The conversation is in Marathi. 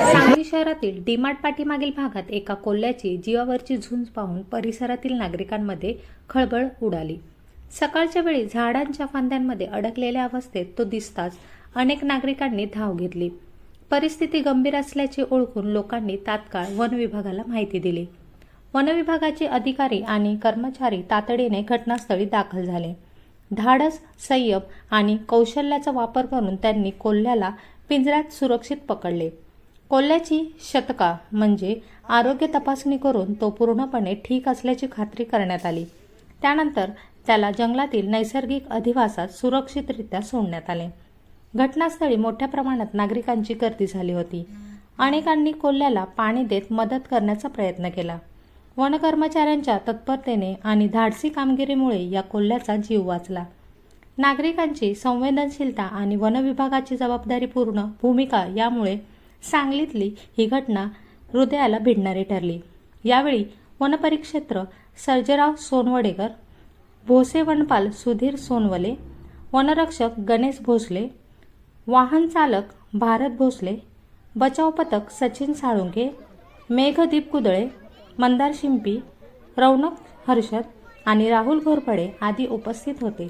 सांगली शहरातील डीमार्ट पाठीमागील भागात एका कोल्ह्याची जीवावरची झुंज पाहून परिसरातील नागरिकांमध्ये खळबळ उडाली। सकाळच्या वेळी झाडांच्या फांद्यांमध्ये अडकलेल्या अवस्थेत तो दिसताच अनेक नागरिकांनी धाव घेतली। परिस्थिती गंभीर असल्याचे ओळखून लोकांनी तात्काळ वन विभागाला माहिती दिली। वन विभागाचे अधिकारी आणि कर्मचारी तातडीने घटनास्थळी दाखल झाले। धाडस, संयम आणि कौशल्याचा वापर करून त्यांनी कोल्ह्याला पिंजऱ्यात सुरक्षित पकडले। कोल्ह्याची शतका म्हणजे आरोग्य तपासणी करून तो पूर्णपणे ठीक असल्याची खात्री करण्यात आली। त्यानंतर त्याला जंगलातील नैसर्गिक अधिवासात सुरक्षितरित्या सोडण्यात आले। घटनास्थळी मोठ्या प्रमाणात नागरिकांची गर्दी झाली होती। अनेकांनी कोल्ह्याला पाणी देत मदत करण्याचा प्रयत्न केला। वन कर्मचाऱ्यांच्या तत्परतेने आणि धाडसी कामगिरीमुळे या कोल्ह्याचा जीव वाचला। नागरिकांची संवेदनशीलता आणि वन विभागाची जबाबदारीपूर्ण भूमिका यामुळे सांगलीतली ही घटना हृदयाला भिडणारी ठरली। यावेळी वनपरिक्षेत्र सर्जेराव सोनवडेकर, भोसे वनपाल सुधीर सोनवले, वनरक्षक गणेश भोसले, वाहन चालक भारत भोसले, बचाव पथक सचिन साळुंके, मेघदीप कुदळे, मंदार शिंपी, रौनक हर्षद आणि राहुल घोरपडे आदी उपस्थित होते।